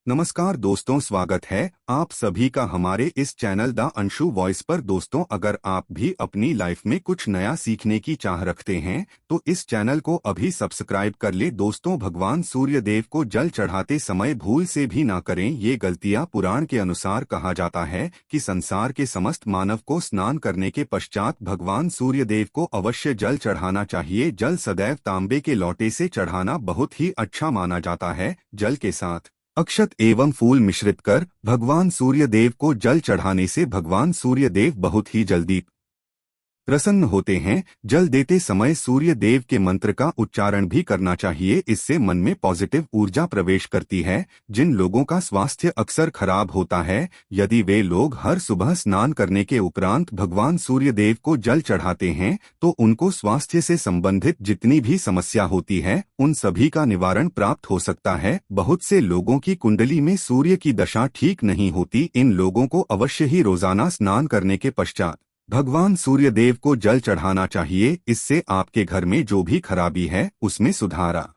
नमस्कार दोस्तों, स्वागत है आप सभी का हमारे इस चैनल द अंशु वॉइस पर। दोस्तों, अगर आप भी अपनी लाइफ में कुछ नया सीखने की चाह रखते हैं तो इस चैनल को अभी सब्सक्राइब कर ले। दोस्तों, भगवान सूर्य देव को जल चढ़ाते समय भूल से भी ना करें ये गलतियां। पुराण के अनुसार कहा जाता है कि संसार के समस्त मानव को स्नान करने के पश्चात भगवान सूर्य देव को अवश्य जल चढ़ाना चाहिए। जल सदैव तांबे के लोटे से चढ़ाना बहुत ही अच्छा माना जाता है। जल के साथ अक्षत एवं फूल मिश्रित कर भगवान सूर्य देव को जल चढ़ाने से भगवान सूर्य देव बहुत ही जल्दी प्रसन्न होते हैं। जल देते समय सूर्य देव के मंत्र का उच्चारण भी करना चाहिए, इससे मन में पॉजिटिव ऊर्जा प्रवेश करती है। जिन लोगों का स्वास्थ्य अक्सर खराब होता है, यदि वे लोग हर सुबह स्नान करने के उपरांत भगवान सूर्य देव को जल चढ़ाते हैं तो उनको स्वास्थ्य से संबंधित जितनी भी समस्या होती है उन सभी का निवारण प्राप्त हो सकता है। बहुत से लोगों की कुंडली में सूर्य की दशा ठीक नहीं होती, इन लोगों को अवश्य ही रोजाना स्नान करने के पश्चात भगवान सूर्य देव को जल चढ़ाना चाहिए। इससे आपके घर में जो भी खराबी है उसमें सुधार आ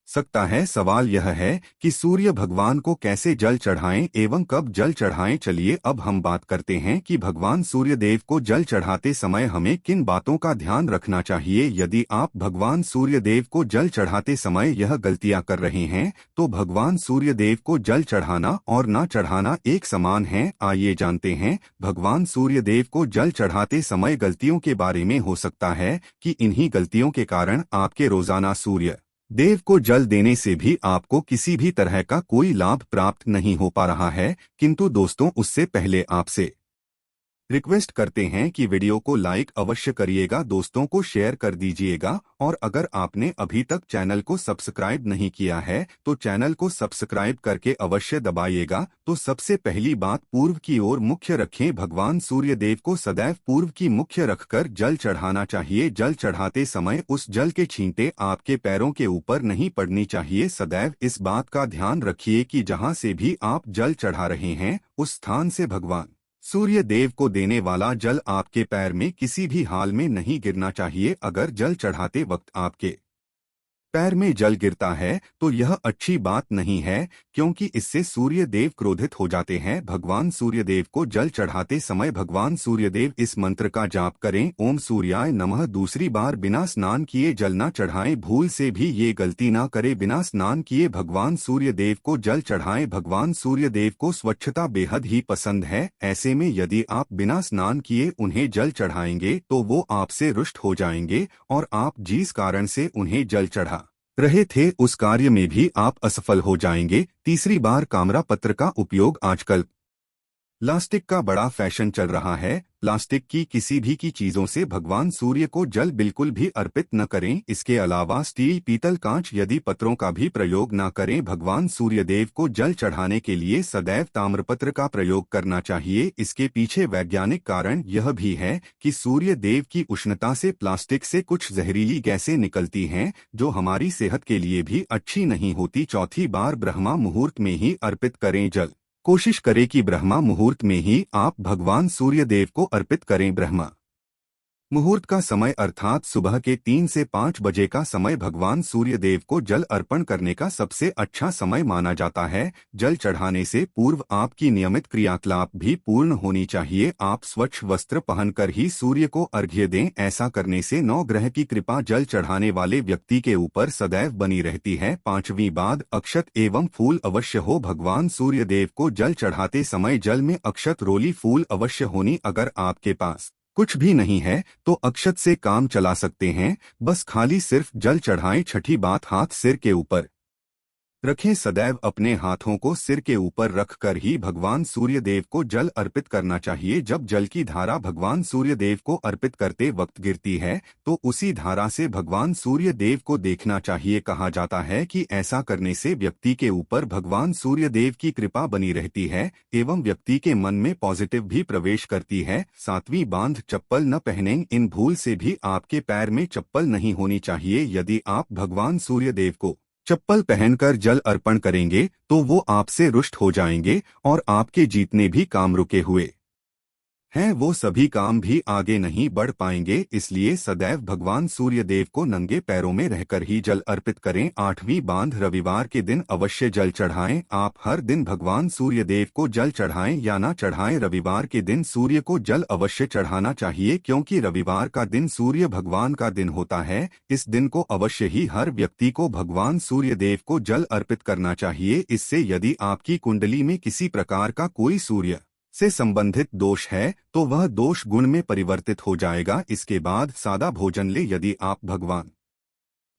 सकता है। सवाल यह है कि सूर्य भगवान को कैसे जल चढ़ाएं एवं कब जल चढ़ाएं। चलिए अब हम बात करते हैं कि भगवान सूर्य देव को जल चढ़ाते समय हमें किन बातों का ध्यान रखना चाहिए। यदि आप भगवान सूर्य देव को जल चढ़ाते समय यह गलतियां कर रहे हैं तो भगवान सूर्य देव को जल चढ़ाना और ना चढ़ाना एक समान है। आइए जानते हैं भगवान सूर्य देव को जल चढ़ाते समय गलतियों के बारे में। हो सकता है कि इन्हीं गलतियों के कारण आपके रोजाना सूर्य देव को जल देने से भी आपको किसी भी तरह का कोई लाभ प्राप्त नहीं हो पा रहा है। किंतु दोस्तों, उससे पहले आपसे रिक्वेस्ट करते हैं कि वीडियो को लाइक अवश्य करिएगा, दोस्तों को शेयर कर दीजिएगा और अगर आपने अभी तक चैनल को सब्सक्राइब नहीं किया है तो चैनल को सब्सक्राइब करके अवश्य दबाइएगा। तो सबसे पहली बात, पूर्व की ओर मुख्य रखें। भगवान सूर्य देव को सदैव पूर्व की मुख्य रखकर जल चढ़ाना चाहिए। जल चढ़ाते समय उस जल के छींटे आपके पैरों के ऊपर नहीं पड़नी चाहिए। सदैव इस बात का ध्यान रखिए कि जहां से भी आप जल चढ़ा रहे हैं उस स्थान से भगवान सूर्य देव को देने वाला जल आपके पैर में किसी भी हाल में नहीं गिरना चाहिए। अगर जल चढ़ाते वक्त आपके पैर में जल गिरता है तो यह अच्छी बात नहीं है, क्योंकि इससे सूर्य देव क्रोधित हो जाते हैं। भगवान सूर्य देव को जल चढ़ाते समय भगवान सूर्य देव इस मंत्र का जाप करें, ओम सूर्याय नमः। दूसरी बार बिना स्नान किए जल न चढ़ाएं, भूल से भी ये गलती ना करें। बिना स्नान किए भगवान सूर्य देव को जल चढ़ाएं। भगवान सूर्य देव को स्वच्छता बेहद ही पसंद है। ऐसे में यदि आप बिना स्नान किए उन्हें जल चढ़ाएंगे तो वो आपसे रुष्ट हो जाएंगे और आप जिस कारण से उन्हें जल चढ़ा रहे थे उस कार्य में भी आप असफल हो जाएंगे। तीसरी बार, ताम्र पत्र का उपयोग। आजकल प्लास्टिक का बड़ा फैशन चल रहा है। प्लास्टिक की किसी भी की चीजों से भगवान सूर्य को जल बिल्कुल भी अर्पित न करें। इसके अलावा स्टील, पीतल, कांच यदि पत्रों का भी प्रयोग न करें। भगवान सूर्य देव को जल चढ़ाने के लिए सदैव ताम्रपत्र का प्रयोग करना चाहिए। इसके पीछे वैज्ञानिक कारण यह भी है कि सूर्य देव की उष्णता से प्लास्टिक से कुछ जहरीली गैसें निकलती हैं जो हमारी सेहत के लिए भी अच्छी नहीं होती। चौथी बार, ब्रह्मा मुहूर्त में ही अर्पित करें जल। कोशिश करें कि ब्रह्मा मुहूर्त में ही आप भगवान सूर्य देव को अर्पित करें। ब्रह्मा मुहूर्त का समय अर्थात सुबह के 3 से 5 बजे का समय भगवान सूर्य देव को जल अर्पण करने का सबसे अच्छा समय माना जाता है। जल चढ़ाने से पूर्व आपकी नियमित क्रियाकलाप भी पूर्ण होनी चाहिए। आप स्वच्छ वस्त्र पहनकर ही सूर्य को अर्घ्य दें। ऐसा करने से नौ ग्रह की कृपा जल चढ़ाने वाले व्यक्ति के ऊपर सदैव बनी रहती है। पांचवी बात, अक्षत एवं फूल अवश्य हो। भगवान सूर्य देव को जल चढ़ाते समय जल में अक्षत, रोली, फूल अवश्य होनी। अगर आपके पास कुछ भी नहीं है तो अक्षत से काम चला सकते हैं, बस खाली सिर्फ जल चढ़ाएं। छठी बात, हाथ सिर के ऊपर रखें। सदैव अपने हाथों को सिर के ऊपर रखकर ही भगवान सूर्य देव को जल अर्पित करना चाहिए। जब जल की धारा भगवान सूर्य देव को अर्पित करते वक्त गिरती है तो उसी धारा से भगवान सूर्य देव को देखना चाहिए। कहा जाता है कि ऐसा करने से व्यक्ति के ऊपर भगवान सूर्य देव की कृपा बनी रहती है एवं व्यक्ति के मन में पॉजिटिव भी प्रवेश करती है। सातवीं बात, चप्पल न पहनें। इन भूल से भी आपके पैर में चप्पल नहीं होनी चाहिए। यदि आप भगवान सूर्य देव को चप्पल पहनकर जल अर्पण करेंगे तो वो आपसे रुष्ट हो जाएंगे और आपके जीतने भी काम रुके हुए हैं वो सभी काम भी आगे नहीं बढ़ पाएंगे। इसलिए सदैव भगवान सूर्य देव को नंगे पैरों में रहकर ही जल अर्पित करें। 8वीं बांध रविवार के दिन अवश्य जल चढ़ाएं। आप हर दिन भगवान सूर्य देव को जल चढ़ाएं या ना चढ़ाएं, रविवार के दिन सूर्य को जल अवश्य चढ़ाना चाहिए, क्योंकि रविवार का दिन सूर्य भगवान का दिन होता है। इस दिन को अवश्य ही हर व्यक्ति को भगवान सूर्य देव को जल अर्पित करना चाहिए। इससे यदि आपकी कुंडली में किसी प्रकार का कोई सूर्य से संबंधित दोष है तो वह दोष गुण में परिवर्तित हो जाएगा। इसके बाद सादा भोजन ले। यदि आप भगवान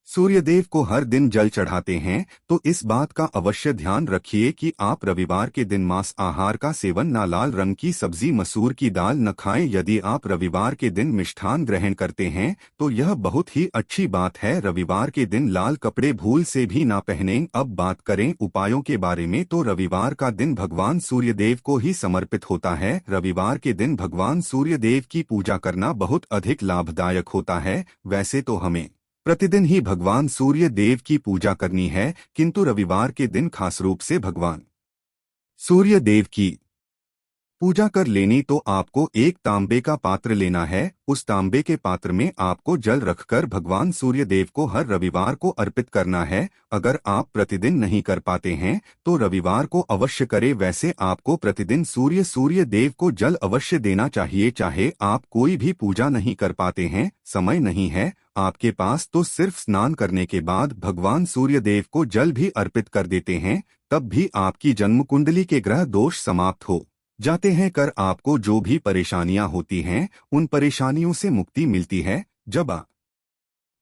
सूर्यदेव को हर दिन जल चढ़ाते हैं तो इस बात का अवश्य ध्यान रखिए कि आप रविवार के दिन मांस आहार का सेवन न, लाल रंग की सब्जी, मसूर की दाल न खाएं। यदि आप रविवार के दिन मिष्ठान ग्रहण करते हैं तो यह बहुत ही अच्छी बात है। रविवार के दिन लाल कपड़े भूल से भी ना पहनें। अब बात करें उपायों के बारे में तो रविवार का दिन भगवान सूर्यदेव को ही समर्पित होता है। रविवार के दिन भगवान सूर्यदेव की पूजा करना बहुत अधिक लाभदायक होता है। वैसे तो हमें प्रतिदिन ही भगवान सूर्य देव की पूजा करनी है, किंतु रविवार के दिन खास रूप से भगवान सूर्य देव की पूजा कर लेनी तो आपको एक तांबे का पात्र लेना है। उस तांबे के पात्र में आपको जल रखकर भगवान सूर्य देव को हर रविवार को अर्पित करना है। अगर आप प्रतिदिन नहीं कर पाते हैं तो रविवार को अवश्य करें। वैसे आपको प्रतिदिन सूर्य देव को जल अवश्य देना चाहिए। चाहे आप कोई भी पूजा नहीं कर पाते हैं, समय नहीं है आपके पास, तो सिर्फ स्नान करने के बाद भगवान सूर्य देव को जल भी अर्पित कर देते हैं, तब भी आपकी जन्म कुंडली के ग्रह दोष समाप्त हो जाते हैं। कर आपको जो भी परेशानियां होती हैं उन परेशानियों से मुक्ति मिलती है। जब आप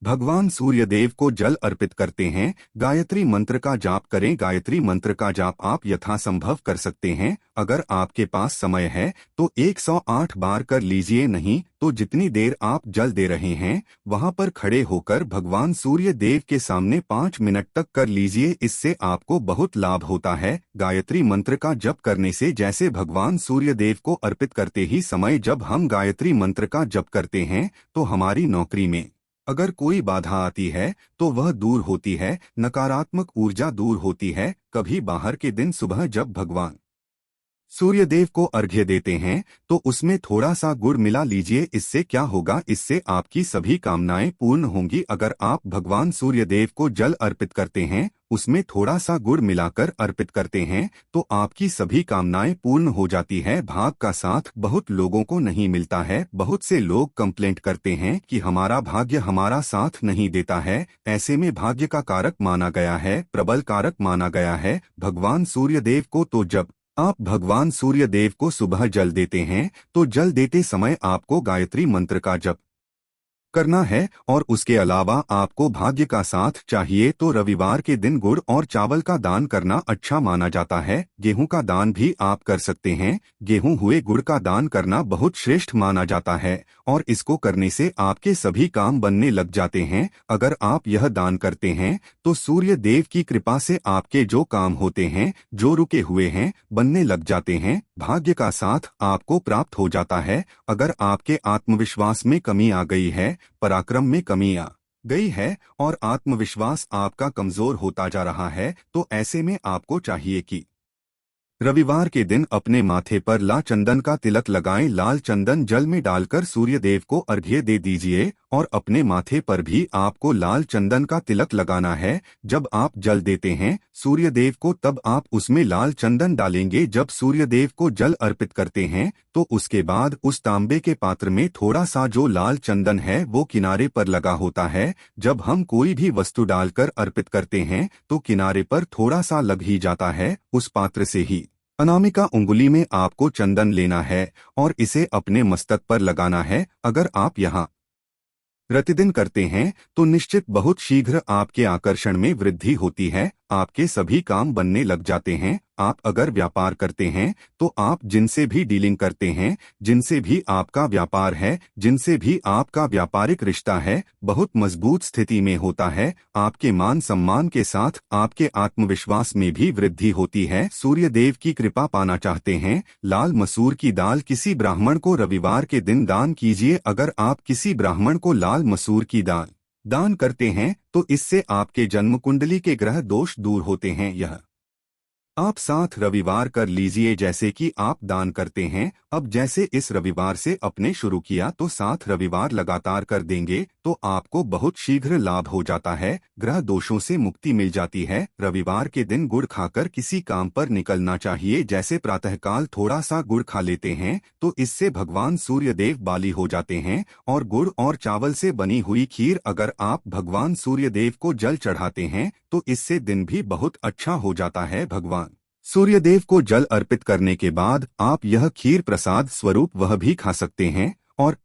भगवान सूर्यदेव को जल अर्पित करते हैं, गायत्री मंत्र का जाप करें। गायत्री मंत्र का जाप आप यथासंभव कर सकते हैं। अगर आपके पास समय है तो 108 बार कर लीजिए, नहीं तो जितनी देर आप जल दे रहे हैं वहां पर खड़े होकर भगवान सूर्य देव के सामने 5 मिनट तक कर लीजिए। इससे आपको बहुत लाभ होता है। गायत्री मंत्र का जप करने से जैसे भगवान सूर्य देव को अर्पित करते ही समय जब हम गायत्री मंत्र का जप करते हैं तो हमारी नौकरी में अगर कोई बाधा आती है तो वह दूर होती है, नकारात्मक ऊर्जा दूर होती है। कभी बाहर के दिन सुबह जब भगवान सूर्यदेव को अर्घ्य देते हैं तो उसमें थोड़ा सा गुड़ मिला लीजिए। इससे क्या होगा, इससे आपकी सभी कामनाएं पूर्ण होंगी। अगर आप भगवान सूर्यदेव को जल अर्पित करते हैं, उसमें थोड़ा सा गुड़ मिलाकर अर्पित करते हैं तो आपकी सभी कामनाएं पूर्ण हो जाती है। भाग का साथ बहुत लोगों को नहीं मिलता है। बहुत से लोग कंप्लेंट करते हैं कि हमारा भाग्य हमारा साथ नहीं देता है। ऐसे में भाग्य का कारक माना गया है, प्रबल कारक माना गया है भगवान सूर्यदेव को। तो जब आप भगवान सूर्यदेव को सुबह जल देते हैं तो जल देते समय आपको गायत्री मंत्र का जप करना है। और उसके अलावा आपको भाग्य का साथ चाहिए तो रविवार के दिन गुड़ और चावल का दान करना अच्छा माना जाता है। गेहूं का दान भी आप कर सकते हैं। गेहूं हुए गुड़ का दान करना बहुत श्रेष्ठ माना जाता है और इसको करने से आपके सभी काम बनने लग जाते हैं। अगर आप यह दान करते हैं तो सूर्य देव की कृपा से आपके जो काम होते हैं, जो रुके हुए हैं, बनने लग जाते हैं। भाग्य का साथ आपको प्राप्त हो जाता है। अगर आपके आत्मविश्वास में कमी आ गई है, पराक्रम में कमी आ गई है और आत्मविश्वास आपका कमजोर होता जा रहा है, तो ऐसे में आपको चाहिए कि रविवार के दिन अपने माथे पर लाल चंदन का तिलक लगाएं। लाल चंदन जल में डालकर सूर्यदेव को अर्घ्य दे दीजिए और अपने माथे पर भी आपको लाल चंदन का तिलक लगाना है। जब आप जल देते हैं सूर्यदेव को तब आप उसमें लाल चंदन डालेंगे। जब सूर्यदेव को जल अर्पित करते हैं तो उसके बाद उस तांबे के पात्र में थोड़ा सा जो लाल चंदन है वो किनारे पर लगा होता है। जब हम कोई भी वस्तु डालकर अर्पित करते हैं तो किनारे पर थोड़ा सा लग ही जाता है। उस पात्र से ही अनामिका उंगली में आपको चंदन लेना है और इसे अपने मस्तक पर लगाना है। अगर आप यहाँ प्रतिदिन करते हैं तो निश्चित बहुत शीघ्र आपके आकर्षण में वृद्धि होती है। आपके सभी काम बनने लग जाते हैं। आप अगर व्यापार करते हैं तो आप जिनसे भी डीलिंग करते हैं, जिनसे भी आपका व्यापार है, जिनसे भी आपका व्यापारिक रिश्ता है, बहुत मजबूत स्थिति में होता है। आपके मान सम्मान के साथ आपके आत्मविश्वास में भी वृद्धि होती है। सूर्यदेव की कृपा पाना चाहते हैं, लाल मसूर की दाल किसी ब्राह्मण को रविवार के दिन दान कीजिए। अगर आप किसी ब्राह्मण को लाल मसूर की दाल दान करते हैं तो इससे आपके जन्म कुंडली के ग्रह दोष दूर होते हैं। यह आप 7 रविवार कर लीजिए जैसे कि आप दान करते हैं। अब जैसे इस रविवार से अपने शुरू किया तो 7 रविवार लगातार कर देंगे तो आपको बहुत शीघ्र लाभ हो जाता है, ग्रह दोषों से मुक्ति मिल जाती है। रविवार के दिन गुड़ खाकर किसी काम पर निकलना चाहिए, जैसे प्रातःकाल थोड़ा सा गुड़ खा लेते हैं तो इससे भगवान सूर्यदेव बाली हो जाते हैं। और गुड़ और चावल से बनी हुई खीर अगर आप भगवान सूर्यदेव को जल चढ़ाते हैं तो इससे दिन भी बहुत अच्छा हो जाता है। भगवान सूर्यदेव को जल अर्पित करने के बाद आप यह खीर प्रसाद स्वरूप वह भी खा सकते हैं और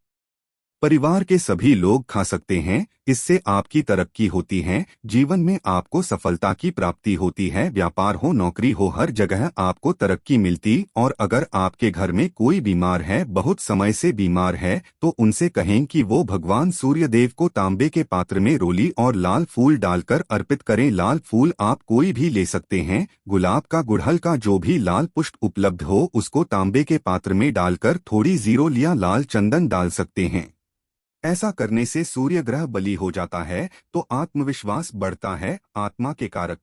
परिवार के सभी लोग खा सकते हैं। इससे आपकी तरक्की होती है, जीवन में आपको सफलता की प्राप्ति होती है। व्यापार हो, नौकरी हो, हर जगह आपको तरक्की मिलती। और अगर आपके घर में कोई बीमार है, बहुत समय से बीमार है, तो उनसे कहें कि वो भगवान सूर्यदेव को तांबे के पात्र में रोली और लाल फूल डालकर अर्पित करें। लाल फूल आप कोई भी ले सकते हैं, गुलाब का, गुड़हल का, जो भी लाल पुष्प उपलब्ध हो उसको तांबे के पात्र में डालकर थोड़ी जीरो या लाल चंदन डाल सकते हैं। ऐसा करने से सूर्य ग्रह बली हो जाता है तो आत्मविश्वास बढ़ता है। आत्मा के कारक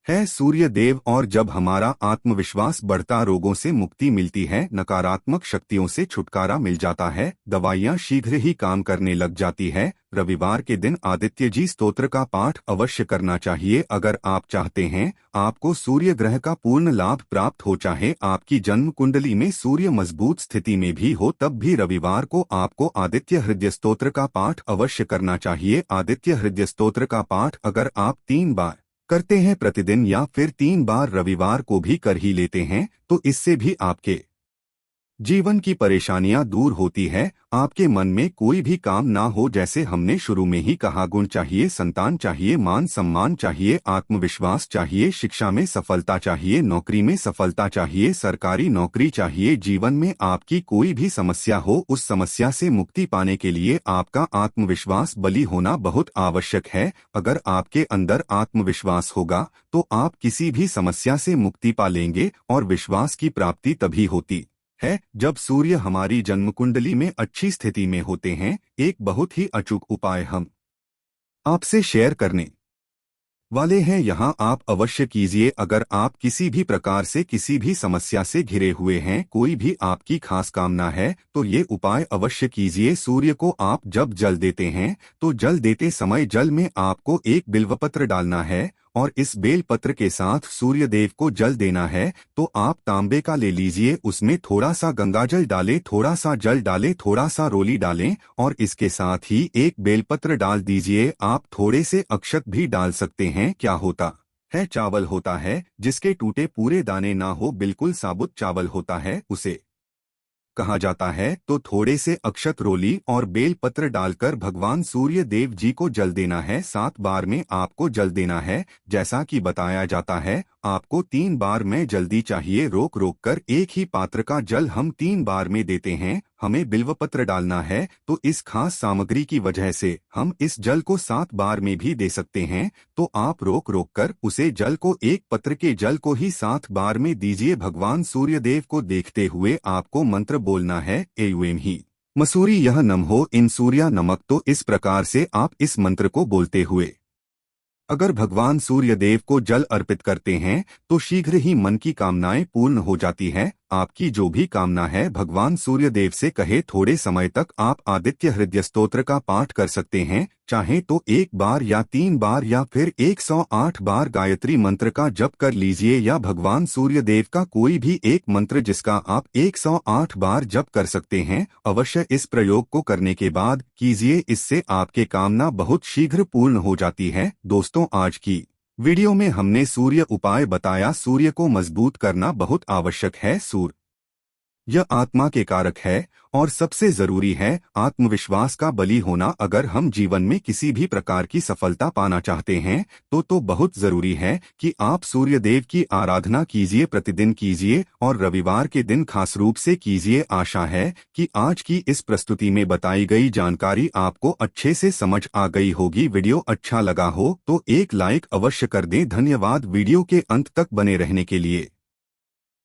है सूर्य देव, और जब हमारा आत्मविश्वास बढ़ता रोगों से मुक्ति मिलती है, नकारात्मक शक्तियों से छुटकारा मिल जाता है, दवाइयाँ शीघ्र ही काम करने लग जाती है। रविवार के दिन आदित्य जी स्तोत्र का पाठ अवश्य करना चाहिए। अगर आप चाहते हैं आपको सूर्य ग्रह का पूर्ण लाभ प्राप्त हो, चाहे आपकी जन्म कुंडली में सूर्य मजबूत स्थिति में भी हो, तब भी रविवार को आपको आदित्य हृदय स्तोत्र का पाठ अवश्य करना चाहिए। आदित्य हृदय स्तोत्र का पाठ अगर आप 3 बार करते हैं प्रतिदिन या फिर 3 बार रविवार को भी कर ही लेते हैं तो इससे भी आपके जीवन की परेशानियां दूर होती है। आपके मन में कोई भी काम ना हो, जैसे हमने शुरू में ही कहा, गुण चाहिए, संतान चाहिए, मान सम्मान चाहिए, आत्मविश्वास चाहिए, शिक्षा में सफलता चाहिए, नौकरी में सफलता चाहिए, सरकारी नौकरी चाहिए। जीवन में आपकी कोई भी समस्या हो, उस समस्या से मुक्ति पाने के लिए आपका आत्मविश्वास बली होना बहुत आवश्यक है। अगर आपके अंदर आत्मविश्वास होगा तो आप किसी भी समस्या से मुक्ति पा लेंगे। और विश्वास की प्राप्ति तभी होती है जब सूर्य हमारी जन्म कुंडली में अच्छी स्थिति में होते हैं। एक बहुत ही अचूक उपाय हम आपसे शेयर करने वाले हैं, यहाँ आप अवश्य कीजिए। अगर आप किसी भी प्रकार से किसी भी समस्या से घिरे हुए हैं, कोई भी आपकी खास कामना है, तो ये उपाय अवश्य कीजिए। सूर्य को आप जब जल देते हैं तो जल देते समय जल में आपको एक बिल्वपत्र डालना है और इस बेलपत्र के साथ सूर्य देव को जल देना है। तो आप तांबे का ले लीजिए, उसमें थोड़ा सा गंगाजल डालें, थोड़ा सा जल डालें, थोड़ा सा रोली डालें और इसके साथ ही एक बेलपत्र डाल दीजिए। आप थोड़े से अक्षत भी डाल सकते हैं। क्या होता है, चावल होता है जिसके टूटे पूरे दाने ना हो, बिल्कुल साबुत चावल होता है, उसे कहा जाता है। तो थोड़े से अक्षत, रोली और बेल पत्र डालकर भगवान सूर्य देव जी को जल देना है। 7 बार में आपको जल देना है। जैसा कि बताया जाता है आपको 3 बार में जल्दी चाहिए, रोक रोक कर। एक ही पात्र का जल हम 3 बार में देते हैं। हमें बिल्वपत्र डालना है तो इस खास सामग्री की वजह से हम इस जल को 7 बार में भी दे सकते हैं। तो आप रोक रोक कर उसे जल को, एक पत्र के जल को ही 7 बार में दीजिए। भगवान सूर्यदेव को देखते हुए आपको मंत्र बोलना है, एयूएम ही मसूरी यह नम हो इन सूर्या नमक। तो इस प्रकार से आप इस मंत्र को बोलते हुए अगर भगवान सूर्यदेव को जल अर्पित करते हैं तो शीघ्र ही मन की कामनाएं पूर्ण हो जाती है। आपकी जो भी कामना है भगवान सूर्यदेव से कहे। थोड़े समय तक आप आदित्य हृदय स्तोत्र का पाठ कर सकते हैं, चाहे तो 1 बार या 3 बार या फिर 108 बार गायत्री मंत्र का जप कर लीजिए, या भगवान सूर्यदेव का कोई भी एक मंत्र जिसका आप 108 बार जप कर सकते हैं। अवश्य इस प्रयोग को करने के बाद कीजिए, इससे आपके कामना बहुत शीघ्र पूर्ण हो जाती है। दोस्तों, आज की वीडियो में हमने सूर्य उपाय बताया। सूर्य को मजबूत करना बहुत आवश्यक है। सूर्य यह आत्मा के कारक है और सबसे जरूरी है आत्मविश्वास का बली होना। अगर हम जीवन में किसी भी प्रकार की सफलता पाना चाहते हैं तो बहुत जरूरी है कि आप सूर्यदेव की आराधना कीजिए, प्रतिदिन कीजिए और रविवार के दिन खास रूप से कीजिए। आशा है कि आज की इस प्रस्तुति में बताई गई जानकारी आपको अच्छे से समझ आ गई होगी। वीडियो अच्छा लगा हो तो एक लाइक अवश्य कर दें। धन्यवाद वीडियो के अंत तक बने रहने के लिए।